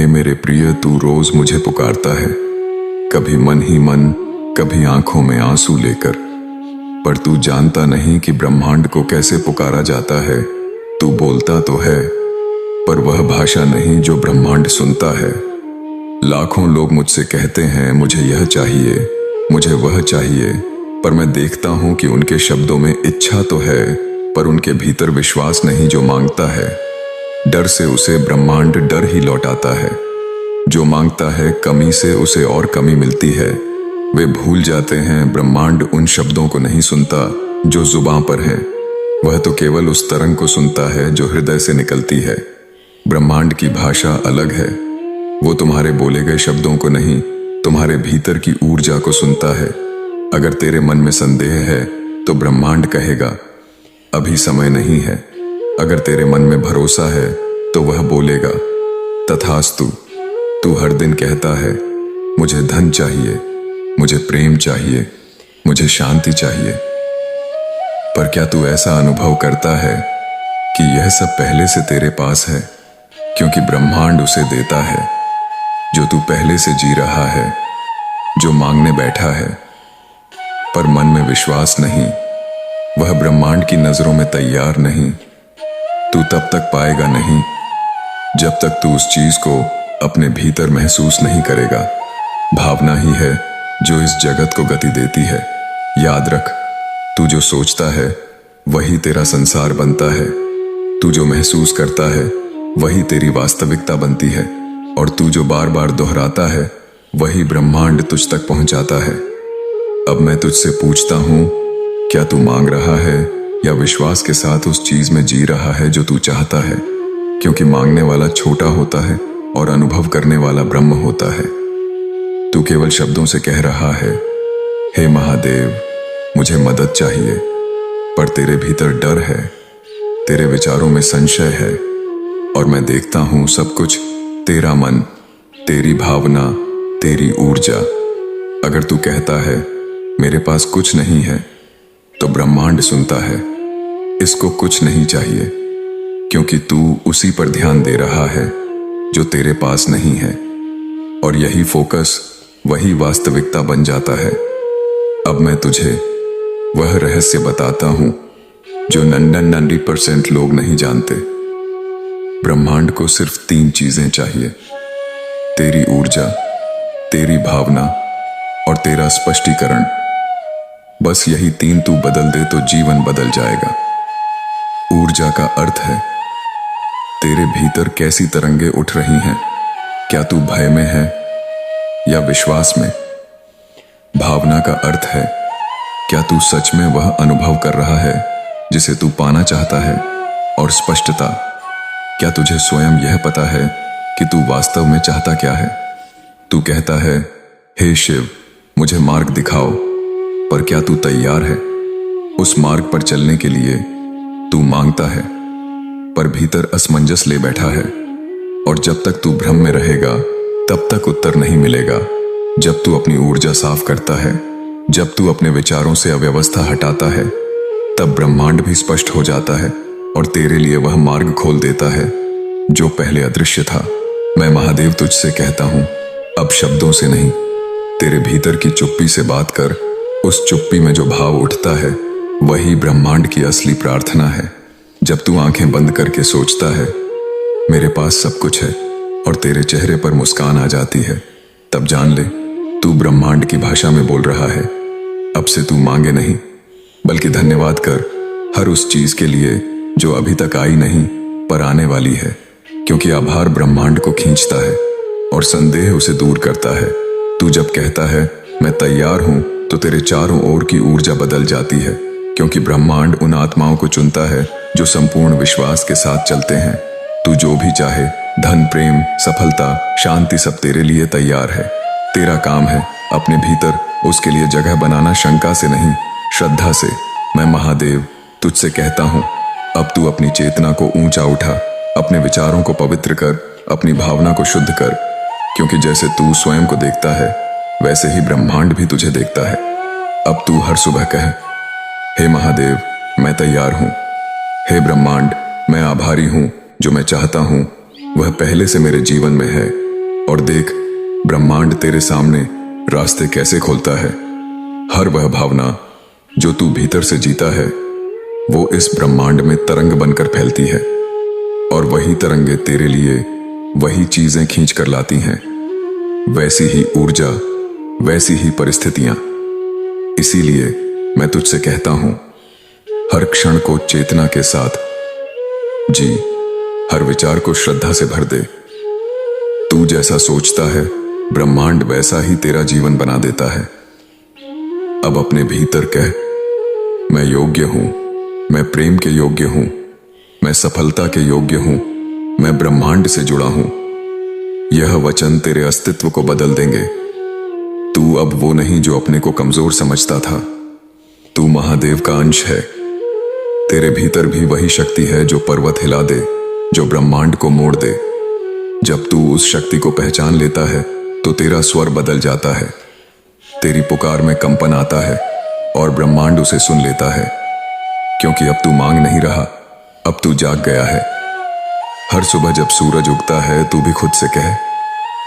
हे मेरे प्रिय, तू रोज मुझे पुकारता है, कभी मन ही मन, कभी आंखों में आंसू लेकर। पर तू जानता नहीं कि ब्रह्मांड को कैसे पुकारा जाता है। तू बोलता तो है, पर वह भाषा नहीं जो ब्रह्मांड सुनता है। लाखों लोग मुझसे कहते हैं मुझे यह चाहिए, मुझे वह चाहिए, पर मैं देखता हूं कि उनके शब्दों में इच्छा तो है, पर उनके भीतर विश्वास नहीं जो मांगता है। डर से उसे ब्रह्मांड डर ही लौटाता है। जो मांगता है कमी से उसे और कमी मिलती है। वे भूल जाते हैं ब्रह्मांड उन शब्दों को नहीं सुनता जो जुबां पर है, वह तो केवल उस तरंग को सुनता है जो हृदय से निकलती है। ब्रह्मांड की भाषा अलग है, वो तुम्हारे बोले गए शब्दों को नहीं, तुम्हारे भीतर की ऊर्जा को सुनता है। अगर तेरे मन में संदेह है तो ब्रह्मांड कहेगा अभी समय नहीं है। अगर तेरे मन में भरोसा है तो वह बोलेगा तथास्तु। तू हर दिन कहता है मुझे धन चाहिए, मुझे प्रेम चाहिए, मुझे शांति चाहिए, पर क्या तू ऐसा अनुभव करता है कि यह सब पहले से तेरे पास है? क्योंकि ब्रह्मांड उसे देता है जो तू पहले से जी रहा है, जो मांगने बैठा है, पर मन में विश्वास नहीं। वह ब्रह्मांड की नजरों में तैयार नहीं। तू तब तक पाएगा नहीं जब तक तू उस चीज को अपने भीतर महसूस नहीं करेगा। भावना ही है जो इस जगत को गति देती है। याद रख, तू जो सोचता है वही तेरा संसार बनता है। तू जो महसूस करता है वही तेरी वास्तविकता बनती है, और तू जो बार बार दोहराता है वही ब्रह्मांड तुझ तक पहुंचाता है। अब मैं तुझसे पूछता हूं, क्या तू मांग रहा है या विश्वास के साथ उस चीज में जी रहा है जो तू चाहता है? क्योंकि मांगने वाला छोटा होता है और अनुभव करने वाला ब्रह्म होता है। तू केवल शब्दों से कह रहा है हे महादेव मुझे मदद चाहिए, पर तेरे भीतर डर है, तेरे विचारों में संशय है, और मैं देखता हूं सब कुछ तेरा मन, तेरी भावना, तेरी ऊर्जा। अगर तू कहता है मेरे पास कुछ नहीं है, तो ब्रह्मांड सुनता है इसको कुछ नहीं चाहिए, क्योंकि तू उसी पर ध्यान दे रहा है जो तेरे पास नहीं है, और यही फोकस वही वास्तविकता बन जाता है। अब मैं तुझे वह रहस्य बताता हूं जो 99% लोग नहीं जानते। ब्रह्मांड को सिर्फ 3 चीजें चाहिए, तेरी ऊर्जा, तेरी भावना और तेरा स्पष्टीकरण। बस यही 3 तू बदल दे तो जीवन बदल जाएगा। ऊर्जा का अर्थ है तेरे भीतर कैसी तरंगे उठ रही हैं। क्या तू भय में है या विश्वास में? भावना का अर्थ है क्या तू सच में वह अनुभव कर रहा है जिसे तू पाना चाहता है? और स्पष्टता, क्या तुझे स्वयं यह पता है कि तू वास्तव में चाहता क्या है? तू कहता है हे शिव मुझे मार्ग दिखाओ, पर क्या तू तैयार है उस मार्ग पर चलने के लिए? तू मांगता है पर भीतर असमंजस ले बैठा है, और जब तक तू भ्रम में रहेगा तब तक उत्तर नहीं मिलेगा। जब तू अपनी ऊर्जा साफ करता है, जब तू अपने विचारों से अव्यवस्था हटाता है, तब ब्रह्मांड भी स्पष्ट हो जाता है और तेरे लिए वह मार्ग खोल देता है जो पहले अदृश्य था। मैं महादेव तुझसे कहता हूं, अब शब्दों से नहीं, तेरे भीतर की चुप्पी से बात कर। उस चुप्पी में जो भाव उठता है वही ब्रह्मांड की असली प्रार्थना है। जब तू आंखें बंद करके सोचता है मेरे पास सब कुछ है, और तेरे चेहरे पर मुस्कान आ जाती है, तब जान ले तू ब्रह्मांड की भाषा में बोल रहा है। अब से तू मांगे नहीं बल्कि धन्यवाद कर हर उस चीज के लिए जो अभी तक आई नहीं पर आने वाली है, क्योंकि आभार ब्रह्मांड को खींचता है और संदेह उसे दूर करता है। तू जब कहता है मैं तैयार हूं, तो तेरे चारों ओर की ऊर्जा बदल जाती है, क्योंकि ब्रह्मांड उन आत्माओं को चुनता है जो संपूर्ण विश्वास के साथ चलते हैं। तू जो भी चाहे, धन, प्रेम, सफलता, शांति, सब तेरे लिए तैयार है। तेरा काम है अपने भीतर उसके लिए जगह बनाना, शंका से नहीं श्रद्धा से। मैं महादेव तुझसे कहता हूं, अब तू अपनी चेतना को ऊंचा उठा, अपने विचारों को पवित्र कर, अपनी भावना को शुद्ध कर, क्योंकि जैसे तू स्वयं को देखता है वैसे ही ब्रह्मांड भी तुझे देखता है। अब तू हर सुबह कह हे महादेव मैं तैयार हूं, हे ब्रह्मांड मैं आभारी हूं, जो मैं चाहता हूं वह पहले से मेरे जीवन में है। और देख ब्रह्मांड तेरे सामने रास्ते कैसे खोलता है। हर वह भावना जो तू भीतर से जीता है वो इस ब्रह्मांड में तरंग बनकर फैलती है, और वही तरंगे तेरे लिए वही चीजें खींच कर लाती हैं, वैसी ही ऊर्जा, वैसी ही परिस्थितियां। इसीलिए मैं तुझसे कहता हूं, हर क्षण को चेतना के साथ जी, हर विचार को श्रद्धा से भर दे। तू जैसा सोचता है ब्रह्मांड वैसा ही तेरा जीवन बना देता है। अब अपने भीतर कह, मैं योग्य हूं, मैं प्रेम के योग्य हूं, मैं सफलता के योग्य हूं, मैं ब्रह्मांड से जुड़ा हूं। यह वचन तेरे अस्तित्व को बदल देंगे। तू अब वो नहीं जो अपने को कमजोर समझता था। तू महादेव का अंश है। तेरे भीतर भी वही शक्ति है जो पर्वत हिला दे, जो ब्रह्मांड को मोड़ दे। जब तू उस शक्ति को पहचान लेता है तो तेरा स्वर बदल जाता है। तेरी पुकार में कंपन आता है और ब्रह्मांड उसे सुन लेता है, क्योंकि अब तू मांग नहीं रहा, अब तू जाग गया है। हर सुबह जब सूरज उगता है तू भी खुद से कह,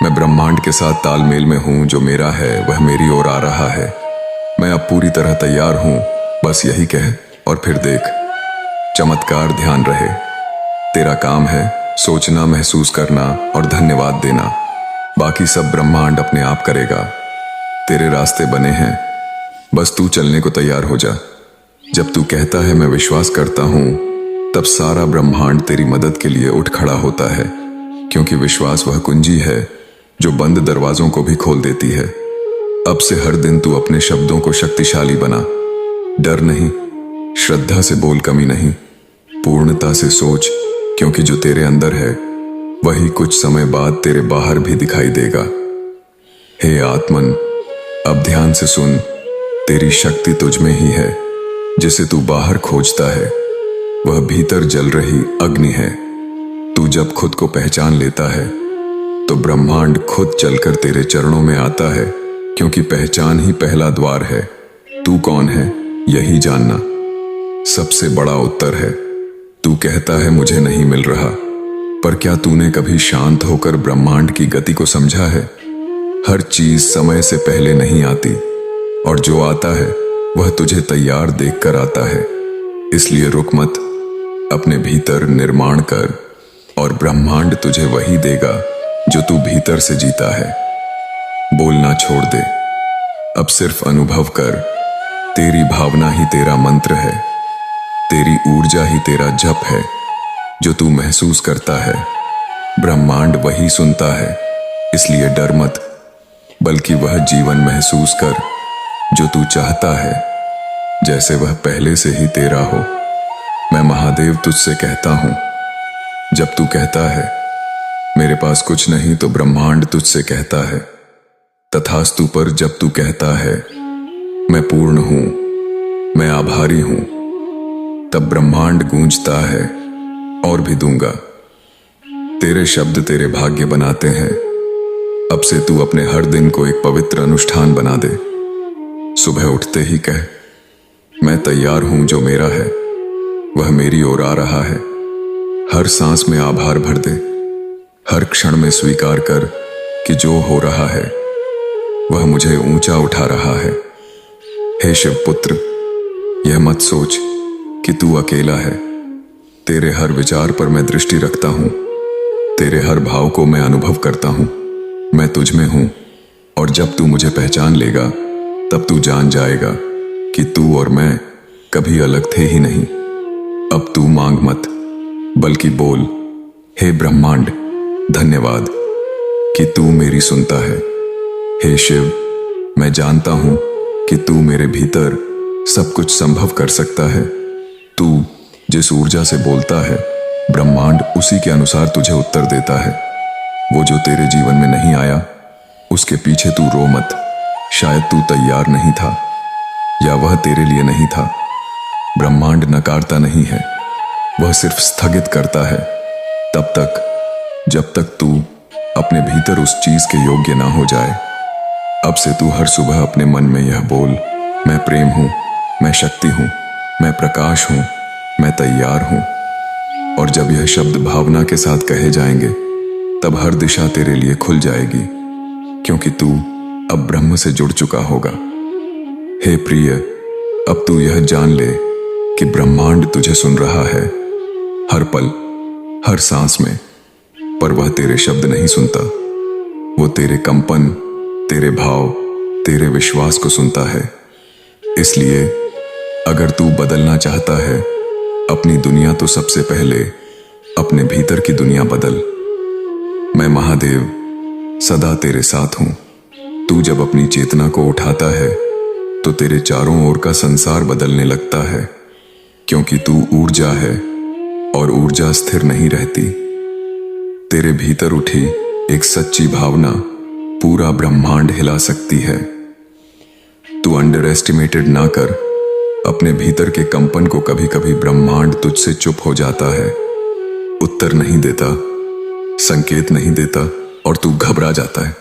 मैं ब्रह्मांड के साथ तालमेल में हूं, जो मेरा है वह मेरी ओर आ रहा है। मैं अब पूरी तरह तैयार हूं, बस यही कह और फिर देख चमत्कार ध्यान रहे। तेरा काम है सोचना, महसूस करना और धन्यवाद देना। बाकी सब ब्रह्मांड अपने आप करेगा। तेरे रास्ते बने हैं, बस तू चलने को तैयार हो जा। जब तू कहता है मैं विश्वास करता हूं, तब सारा ब्रह्मांड तेरी मदद के लिए उठ खड़ा होता है, क्योंकि विश्वास वह कुंजी है जो बंद दरवाजों को भी खोल देती है। अब से हर दिन तू अपने शब्दों को शक्तिशाली बना। डर नहीं, श्रद्धा से बोल, कमी नहीं, पूर्णता से सोच, क्योंकि जो तेरे अंदर है वही कुछ समय बाद तेरे बाहर भी दिखाई देगा। हे आत्मन, अब ध्यान से सुन, तेरी शक्ति तुझ में ही है। जिसे तू बाहर खोजता है वह भीतर जल रही अग्नि है। तू जब खुद को पहचान लेता है तो ब्रह्मांड खुद चलकर तेरे चरणों में आता है, क्योंकि पहचान ही पहला द्वार है। तू कौन है यही जानना सबसे बड़ा उत्तर है। तू कहता है मुझे नहीं मिल रहा, पर क्या तूने कभी शांत होकर ब्रह्मांड की गति को समझा है? हर चीज समय से पहले नहीं आती, और जो आता है वह तुझे तैयार देखकर आता है। इसलिए रुक मत, अपने भीतर निर्माण कर, और ब्रह्मांड तुझे वही देगा जो तू भीतर से जीता है। बोलना छोड़ दे, अब सिर्फ अनुभव कर। तेरी भावना ही तेरा मंत्र है, तेरी ऊर्जा ही तेरा जप है। जो तू महसूस करता है ब्रह्मांड वही सुनता है। इसलिए डर मत, बल्कि वह जीवन महसूस कर जो तू चाहता है, जैसे वह पहले से ही तेरा हो। मैं महादेव तुझसे कहता हूं, जब तू कहता है मेरे पास कुछ नहीं, तो ब्रह्मांड तुझसे कहता है तथास्तु। पर जब तू कहता है मैं पूर्ण हूं, मैं आभारी हूं, तब ब्रह्मांड गूंजता है और भी दूंगा। तेरे शब्द तेरे भाग्य बनाते हैं। अब से तू अपने हर दिन को एक पवित्र अनुष्ठान बना दे। सुबह उठते ही कह, मैं तैयार हूं, जो मेरा है वह मेरी ओर आ रहा है। हर सांस में आभार भर दे। हर क्षण में स्वीकार कर कि जो हो रहा है वह मुझे ऊंचा उठा रहा है। हे शिव पुत्र, यह मत सोच कि तू अकेला है। तेरे हर विचार पर मैं दृष्टि रखता हूं, तेरे हर भाव को मैं अनुभव करता हूं। मैं तुझ में हूं, और जब तू मुझे पहचान लेगा तब तू जान जाएगा कि तू और मैं कभी अलग थे ही नहीं। अब तू मांग मत, बल्कि बोल, हे ब्रह्मांड धन्यवाद कि तू मेरी सुनता है। हे शिव, मैं जानता हूं कि तू मेरे भीतर सब कुछ संभव कर सकता है। तू जिस ऊर्जा से बोलता है ब्रह्मांड उसी के अनुसार तुझे उत्तर देता है। वो जो तेरे जीवन में नहीं आया उसके पीछे तू रो मत। शायद तू तैयार नहीं था, या वह तेरे लिए नहीं था। ब्रह्मांड नकारता नहीं है, वह सिर्फ स्थगित करता है तब तक जब तक तू अपने भीतर उस चीज के योग्य ना हो जाए। अब से तू हर सुबह अपने मन में यह बोल, मैं प्रेम हूं, मैं शक्ति हूं, मैं प्रकाश हूं, मैं तैयार हूं। और जब यह शब्द भावना के साथ कहे जाएंगे तब हर दिशा तेरे लिए खुल जाएगी, क्योंकि तू अब ब्रह्म से जुड़ चुका होगा। हे प्रिय, अब तू यह जान ले कि ब्रह्मांड तुझे सुन रहा है, हर पल, हर सांस में। पर वह तेरे शब्द नहीं सुनता, वो तेरे कंपन, तेरे भाव, तेरे विश्वास को सुनता है। इसलिए अगर तू बदलना चाहता है अपनी दुनिया, तो सबसे पहले अपने भीतर की दुनिया बदल। मैं महादेव सदा तेरे साथ हूं। तू जब अपनी चेतना को उठाता है तो तेरे चारों ओर का संसार बदलने लगता है, क्योंकि तू ऊर्जा है और ऊर्जा स्थिर नहीं रहती। तेरे भीतर उठी एक सच्ची भावना पूरा ब्रह्मांड हिला सकती है। तू अंडर एस्टिमेटेड ना कर अपने भीतर के कंपन को। कभी कभी ब्रह्मांड तुझसे चुप हो जाता है, उत्तर नहीं देता, संकेत नहीं देता और तू घबरा जाता है।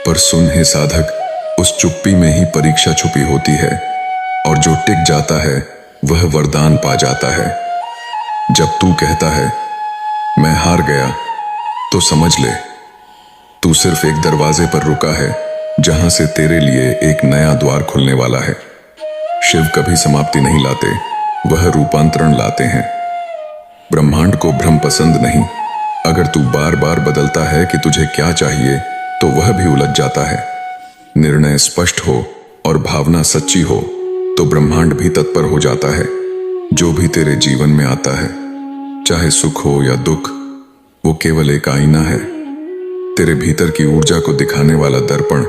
पर सुन हे साधक, उस चुप्पी में ही परीक्षा छुपी होती है, और जो टिक जाता है वह वरदान पा जाता है। जब तू कहता है मैं हार गया, तो समझ ले तू सिर्फ एक दरवाजे पर रुका है जहां से तेरे लिए एक नया द्वार खुलने वाला है। शिव कभी समाप्ति नहीं लाते, वह रूपांतरण लाते हैं। ब्रह्मांड को भ्रम पसंद नहीं। अगर तू बार बार बदलता है कि तुझे क्या चाहिए, तो वह भी उलझ जाता है। निर्णय स्पष्ट हो और भावना सच्ची हो तो ब्रह्मांड भी तत्पर हो जाता है। जो भी तेरे जीवन में आता है, चाहे सुख हो या दुख, वो केवल एक आईना है, तेरे भीतर की ऊर्जा को दिखाने वाला दर्पण।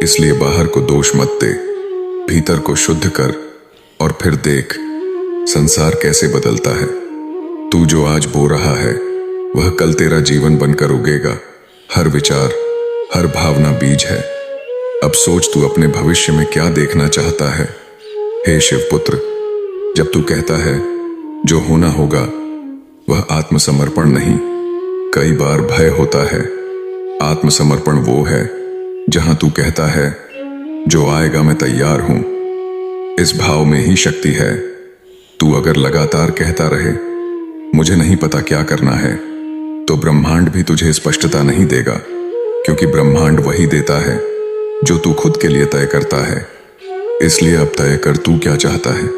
इसलिए बाहर को दोष मत दे, भीतर को शुद्ध कर और फिर देख संसार कैसे बदलता है। तू जो आज बो रहा है वह कल तेरा जीवन बनकर उगेगा। हर विचार, हर भावना बीज है। अब सोच तू अपने भविष्य में क्या देखना चाहता है। हे शिवपुत्र, जब तू कहता है जो होना होगा, वह आत्मसमर्पण नहीं, कई बार भय होता है। आत्मसमर्पण वो है जहां तू कहता है जो आएगा मैं तैयार हूं। इस भाव में ही शक्ति है। तू अगर लगातार कहता रहे मुझे नहीं पता क्या करना है, तो ब्रह्मांड भी तुझे स्पष्टता नहीं देगा, क्योंकि ब्रह्मांड वही देता है जो तू खुद के लिए तय करता है। इसलिए अब तय कर तू क्या चाहता है।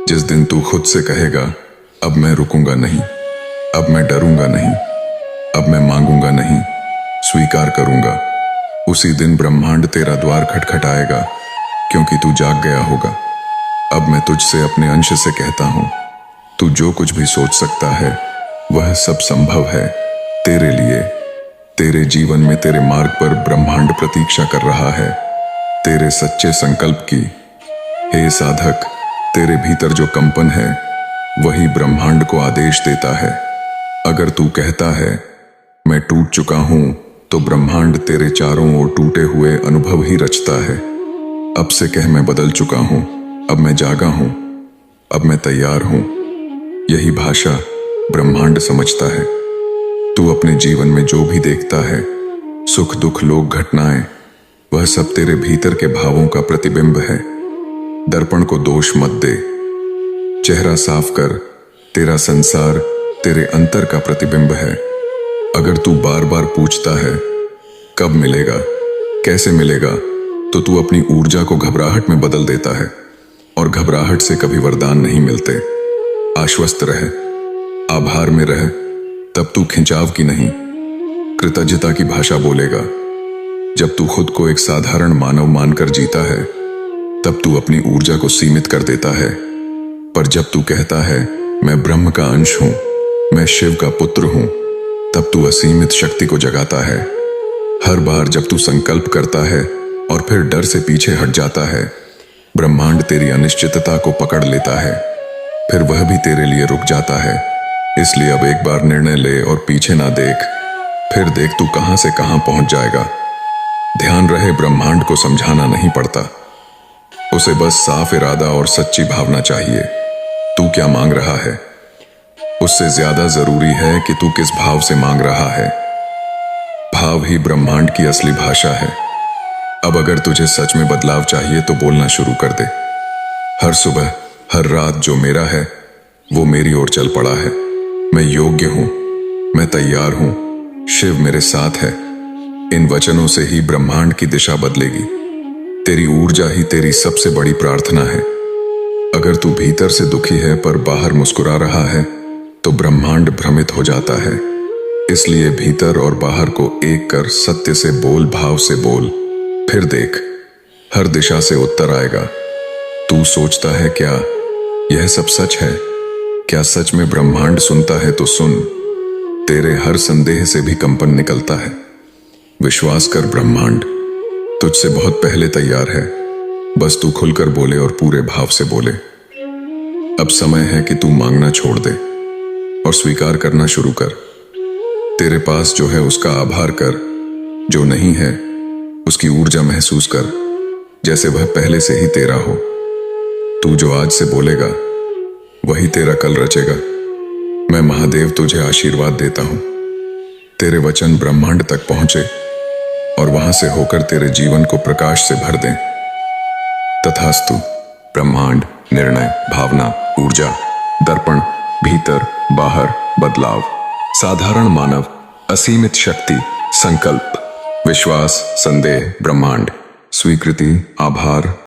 जिस दिन तू खुद से कहेगा अब मैं रुकूंगा नहीं, अब मैं डरूंगा नहीं, अब मैं मांगूंगा नहीं, स्वीकार करूंगा, उसी दिन ब्रह्मांड तेरा द्वार खटखटाएगा, क्योंकि तू जाग गया होगा। अब मैं तुझसे अपने अंश से कहता हूं, तू जो कुछ भी सोच सकता है वह सब संभव है तेरे लिए। तेरे जीवन में तेरे मार्ग पर ब्रह्मांड प्रतीक्षा कर रहा है, तेरे सच्चे संकल्प की। हे साधक, तेरे भीतर जो कंपन है वही ब्रह्मांड को आदेश देता है। अगर तू कहता है मैं टूट चुका हूं, तो ब्रह्मांड तेरे चारों ओर टूटे हुए अनुभव ही रचता है। अब से कह मैं बदल चुका हूं, अब मैं जागा हूं, अब मैं तैयार हूं। यही भाषा ब्रह्मांड समझता है। तू अपने जीवन में जो भी देखता है, सुख दुख लोक घटनाएं, वह सब तेरे भीतर के भावों का प्रतिबिंब है। दर्पण को दोष मत दे, चेहरा साफ कर। तेरा संसार तेरे अंतर का प्रतिबिंब है। अगर तू बार बार पूछता है कब मिलेगा, कैसे मिलेगा, तो तू अपनी ऊर्जा को घबराहट में बदल देता है, और घबराहट से कभी वरदान नहीं मिलते। आश्वस्त रह, आभार में रह, तब तू खिंचाव की नहीं, कृतज्ञता की भाषा बोलेगा। जब तू खुद को एक साधारण मानव मानकर जीता है, तब तू अपनी ऊर्जा को सीमित कर देता है। पर जब तू कहता है मैं ब्रह्म का अंश हूं, मैं शिव का पुत्र हूं, तब तू असीमित शक्ति को जगाता है। हर बार जब तू संकल्प करता है और फिर डर से पीछे हट जाता है, ब्रह्मांड तेरी अनिश्चितता को पकड़ लेता है, फिर वह भी तेरे लिए रुक जाता है। इसलिए अब एक बार निर्णय ले और पीछे ना देख, फिर देख तू कहां से कहां पहुंच जाएगा। ध्यान रहे, ब्रह्मांड को समझाना नहीं पड़ता, उसे बस साफ इरादा और सच्ची भावना चाहिए। तू क्या मांग रहा है, उससे ज्यादा जरूरी है कि तू किस भाव से मांग रहा है। भाव ही ब्रह्मांड की असली भाषा है। अब अगर तुझे सच में बदलाव चाहिए तो बोलना शुरू कर दे। हर सुबह, हर रात जो मेरा है वो मेरी ओर चल पड़ा है। मैं योग्य हूं, मैं तैयार हूं, शिव मेरे साथ है। इन वचनों से ही ब्रह्मांड की दिशा बदलेगी। तेरी ऊर्जा ही तेरी सबसे बड़ी प्रार्थना है। अगर तू भीतर से दुखी है पर बाहर मुस्कुरा रहा है तो ब्रह्मांड भ्रमित हो जाता है। इसलिए भीतर और बाहर को एक कर सत्य से बोल, भाव से बोल, फिर देख हर दिशा से उत्तर आएगा। तू सोचता है क्या यह सब सच है? क्या सच में ब्रह्मांड सुनता है? तो सुन, तेरे हर संदेह से भी कंपन निकलता है। विश्वास कर, ब्रह्मांड तुझसे बहुत पहले तैयार है। बस तू खुलकर बोले और पूरे भाव से बोले। अब समय है कि तू मांगना छोड़ दे और स्वीकार करना शुरू कर। तेरे पास जो है उसका आभार कर, जो नहीं है उसकी ऊर्जा महसूस कर, जैसे वह पहले से ही तेरा हो। तू जो आज से बोलेगा वही तेरा कल रचेगा। मैं महादेव तुझे आशीर्वाद देता हूं। तेरे वचन ब्रह्मांड तक पहुंचे और वहां से होकर तेरे जीवन को प्रकाश से भर दें। तथास्तु। ब्रह्मांड, निर्णय, भावना, ऊर्जा, दर्पण, भीतर बाहर बदलाव, साधारण मानव, असीमित शक्ति, संकल्प, विश्वास, संदेह, ब्रह्मांड, स्वीकृति, आभार,